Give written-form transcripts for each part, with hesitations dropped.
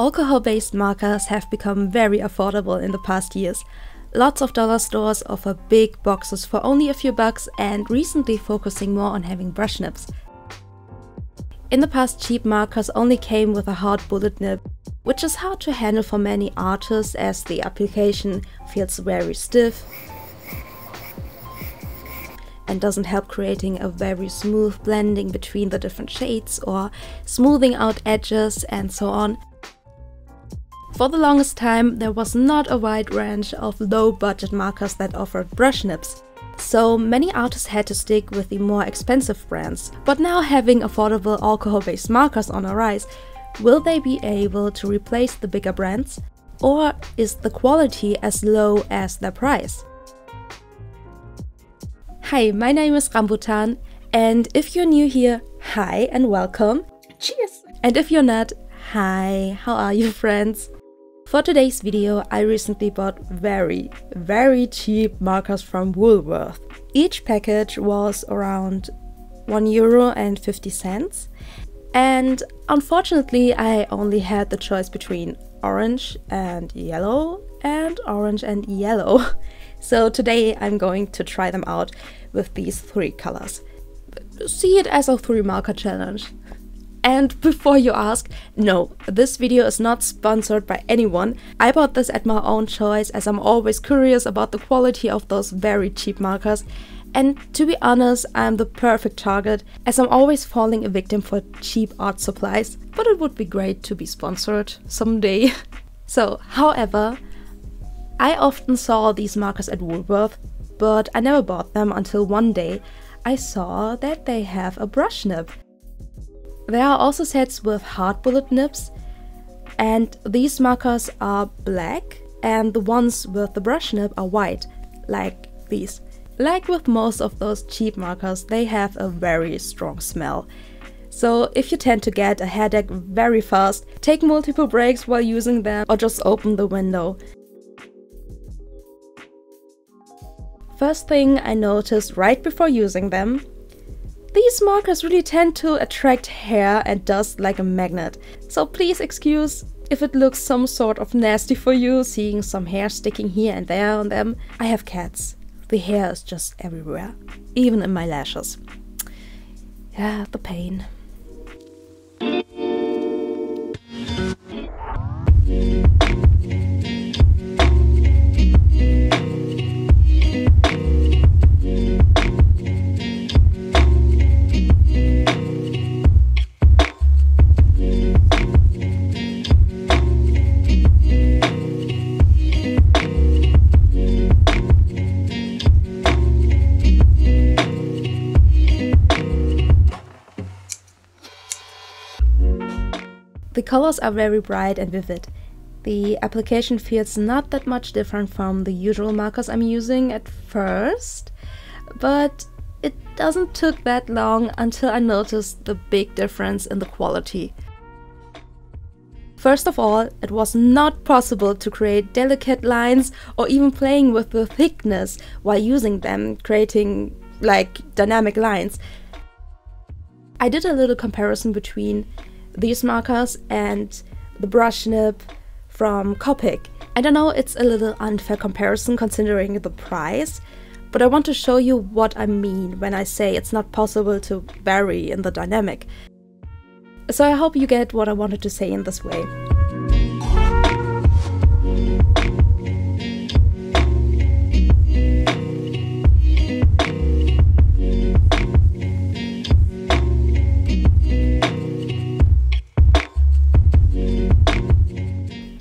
Alcohol-based markers have become very affordable in the past years. Lots of dollar stores offer big boxes for only a few bucks and recently focusing more on having brush nibs. In the past, cheap markers only came with a hard bullet nib, which is hard to handle for many artists as the application feels very stiff and doesn't help creating a very smooth blending between the different shades or smoothing out edges and so on. For the longest time, there was not a wide range of low-budget markers that offered brush nibs, so many artists had to stick with the more expensive brands. But now, having affordable alcohol-based markers on a rise, will they be able to replace the bigger brands? Or is the quality as low as their price? Hi, my name is Rambutan, and if you're new here, hi and welcome. Cheers! And if you're not, hi, how are you, friends? For today's video, I recently bought very cheap markers from Woolworth. Each package was around €1.50, and unfortunately I only had the choice between orange and yellow and orange and yellow. So today I'm going to try them out with these 3 colors. See it as a 3 marker challenge. And before you ask, no, this video is not sponsored by anyone. I bought this at my own choice as I'm always curious about the quality of those very cheap markers. And to be honest, I'm the perfect target as I'm always falling a victim for cheap art supplies. But it would be great to be sponsored someday. So, however, I often saw these markers at Woolworth, but I never bought them until one day I saw that they have a brush nib. There are also sets with hard bullet nibs, and these markers are black and the ones with the brush nib are white, like these. Like with most of those cheap markers, they have a very strong smell. So if you tend to get a headache very fast, take multiple breaks while using them or just open the window. First thing I noticed right before using them, these markers really tend to attract hair and dust like a magnet. So please excuse if it looks some sort of nasty for you, seeing some hair sticking here and there on them. I have cats. The hair is just everywhere, even in my lashes. Yeah, the pain. The colors are very bright and vivid. The application feels not that much different from the usual markers I'm using at first, but it doesn't took that long until I noticed the big difference in the quality. First of all, it was not possible to create delicate lines or even playing with the thickness while using them, creating like dynamic lines. I did a little comparison between these markers and the brush nib from Copic. And I know it's a little unfair comparison considering the price, but I want to show you what I mean when I say it's not possible to vary in the dynamic. So I hope you get what I wanted to say in this way.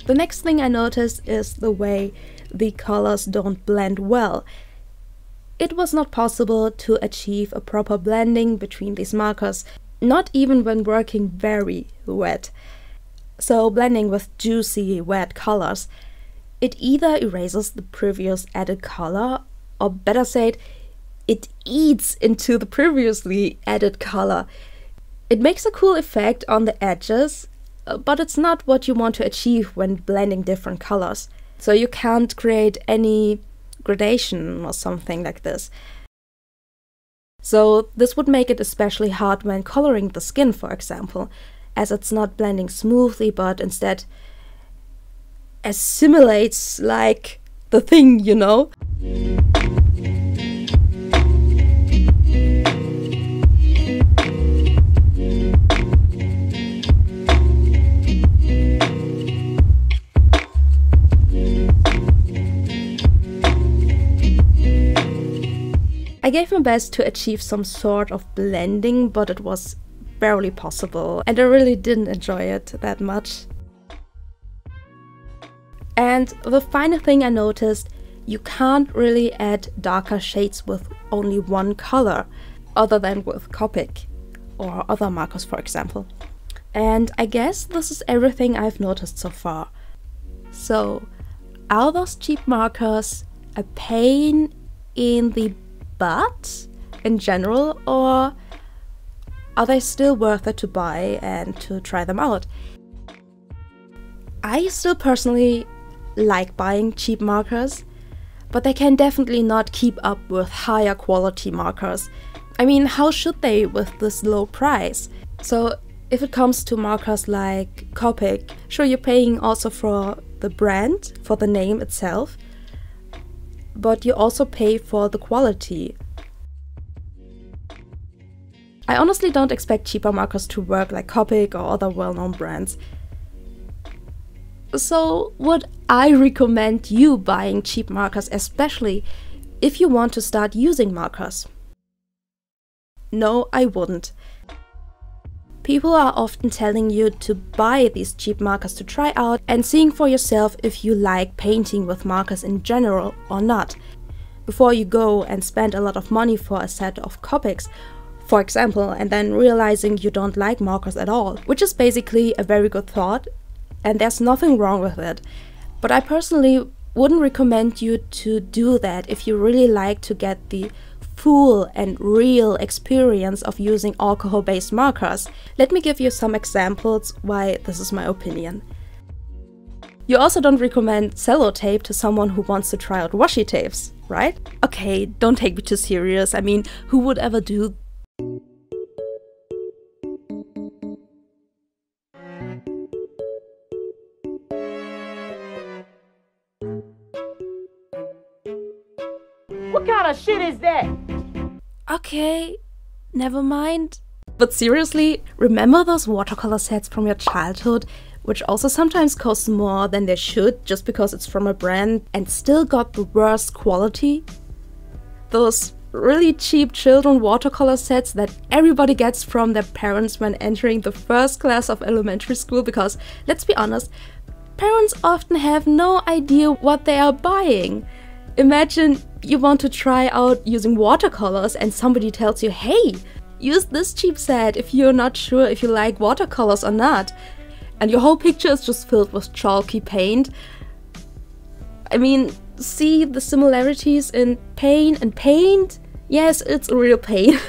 The next thing I noticed is the way the colors don't blend well. It was not possible to achieve a proper blending between these markers, not even when working very wet. So blending with juicy, wet colors, it either erases the previous added color, or better said, it eats into the previously added color. It makes a cool effect on the edges, but it's not what you want to achieve when blending different colors. So you can't create any gradation or something like this. So this would make it especially hard when coloring the skin, for example, as it's not blending smoothly, but instead assimilates like the thing, you know? I gave my best to achieve some sort of blending, but it was barely possible, and I really didn't enjoy it that much. And the final thing I noticed, you can't really add darker shades with only one color, other than with Copic or other markers, for example. And I guess this is everything I've noticed so far. So, are those cheap markers a pain in the butt in general, or are they still worth it to buy and to try them out? I still personally like buying cheap markers, but they can definitely not keep up with higher quality markers. I mean, how should they with this low price? So if it comes to markers like Copic, sure, you're paying also for the brand, for the name itself, but you also pay for the quality. I honestly don't expect cheaper markers to work like Copic or other well-known brands. So would I recommend you buying cheap markers, especially if you want to start using markers? No, I wouldn't. People are often telling you to buy these cheap markers to try out and seeing for yourself if you like painting with markers in general or not, before you go and spend a lot of money for a set of Copics, for example, and then realizing you don't like markers at all, which is basically a very good thought, and there's nothing wrong with it. But I personally wouldn't recommend you to do that if you really like to get the full and real experience of using alcohol-based markers. Let me give you some examples why this is my opinion. You also don't recommend sellotape to someone who wants to try out washi tapes, right? Okay, don't take me too serious. I mean, who would ever do? What kind of shit is that? Okay, never mind. But seriously, remember those watercolor sets from your childhood, which also sometimes cost more than they should just because it's from a brand and still got the worst quality? Those really cheap children watercolor sets that everybody gets from their parents when entering the first class of elementary school, because, let's be honest, parents often have no idea what they are buying. Imagine you want to try out using watercolors and somebody tells you, hey, use this cheap set if you're not sure if you like watercolors or not. And your whole picture is just filled with chalky paint. I mean, see the similarities in paint and paint? Yes, it's a real pain.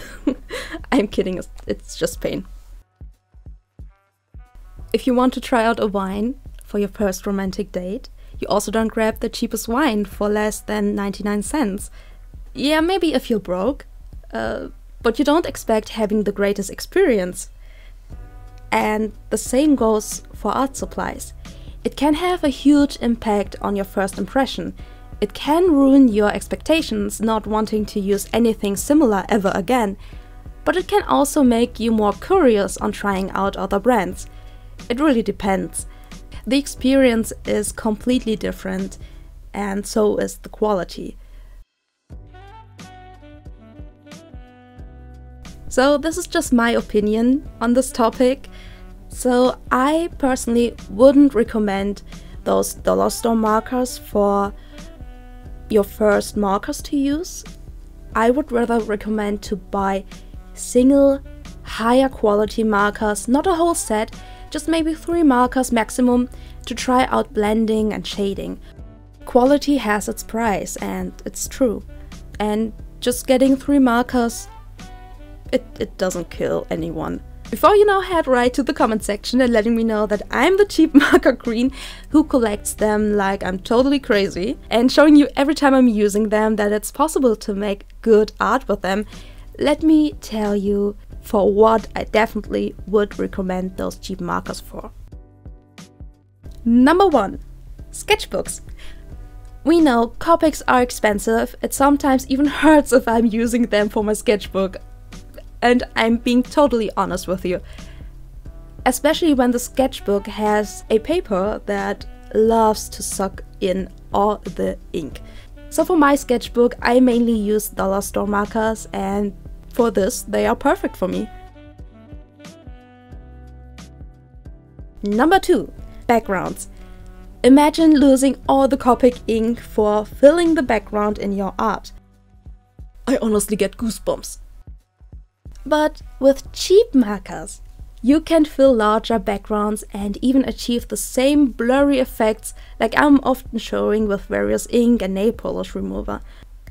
I'm kidding, it's just pain. If you want to try out a wine for your first romantic date, you also don't grab the cheapest wine for less than 99 cents. Yeah, maybe if you're broke, but you don't expect having the greatest experience. And the same goes for art supplies. It can have a huge impact on your first impression. It can ruin your expectations, not wanting to use anything similar ever again. But it can also make you more curious on trying out other brands. It really depends. The experience is completely different, and so is the quality. So this is just my opinion on this topic. So I personally wouldn't recommend those dollar store markers for your first markers to use. I would rather recommend to buy single, higher quality markers, not a whole set, just maybe 3 markers maximum to try out blending and shading. Quality has its price, and it's true. And just getting 3 markers, it doesn't kill anyone. Before you now head right to the comment section and letting me know that I'm the cheap marker queen who collects them like I'm totally crazy, and showing you every time I'm using them that it's possible to make good art with them, let me tell you for what I definitely would recommend those cheap markers for. Number 1. sketchbooks. We know Copics are expensive, it sometimes even hurts if I'm using them for my sketchbook. And I'm being totally honest with you. Especially when the sketchbook has a paper that loves to suck in all the ink. So for my sketchbook, I mainly use dollar store markers, and for this, they are perfect for me. Number 2. Backgrounds. Imagine losing all the Copic ink for filling the background in your art. I honestly get goosebumps. But with cheap markers, you can fill larger backgrounds and even achieve the same blurry effects like I'm often showing with various ink and nail polish remover.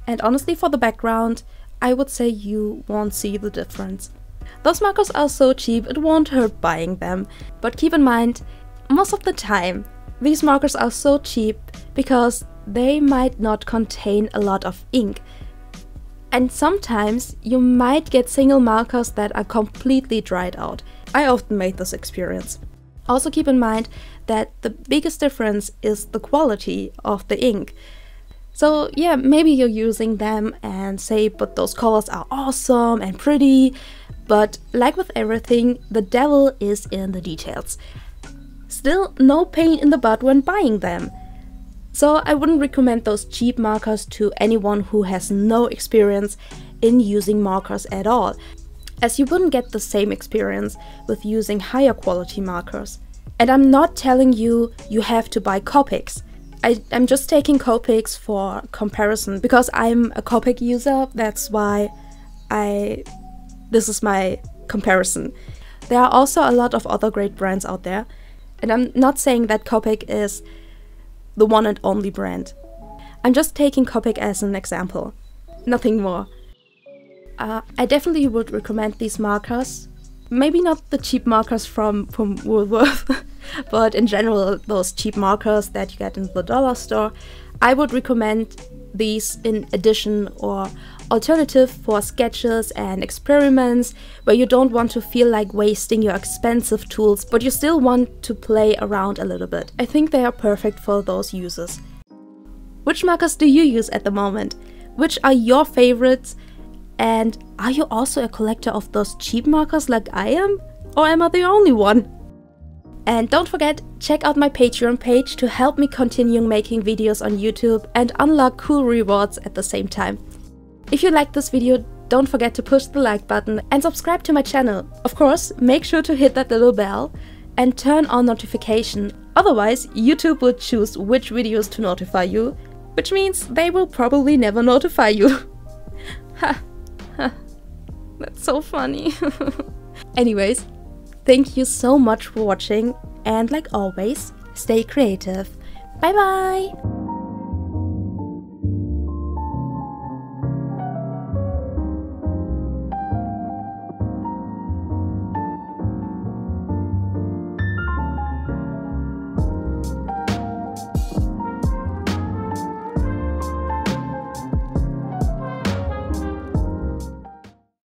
And honestly, for the background, I would say you won't see the difference. Those markers are so cheap it won't hurt buying them. But keep in mind, most of the time, these markers are so cheap because they might not contain a lot of ink. And sometimes you might get single markers that are completely dried out. I often made this experience. Also keep in mind that the biggest difference is the quality of the ink. So yeah, maybe you're using them and say, but those colors are awesome and pretty, but like with everything, the devil is in the details. Still, no pain in the butt when buying them. So I wouldn't recommend those cheap markers to anyone who has no experience in using markers at all, as you wouldn't get the same experience with using higher quality markers. And I'm not telling you you have to buy Copics. I'm just taking Copics for comparison because I'm a Copic user, that's why this is my comparison. There are also a lot of other great brands out there, and I'm not saying that Copic is the one and only brand. I'm just taking Copic as an example, nothing more. I definitely would recommend these markers. Maybe not the cheap markers from Woolworth, but in general those cheap markers that you get in the dollar store. I would recommend these in addition or alternative for sketches and experiments where you don't want to feel like wasting your expensive tools, but you still want to play around a little bit. I think they are perfect for those users. Which markers do you use at the moment? Which are your favorites? And are you also a collector of those cheap markers like I am? Or am I the only one? And don't forget, check out my Patreon page to help me continue making videos on YouTube and unlock cool rewards at the same time. If you liked this video, don't forget to push the like button and subscribe to my channel. Of course, make sure to hit that little bell and turn on notification. Otherwise, YouTube will choose which videos to notify you, which means they will probably never notify you. Ha, ha, that's so funny. Anyways, thank you so much for watching, and like always, stay creative. Bye bye!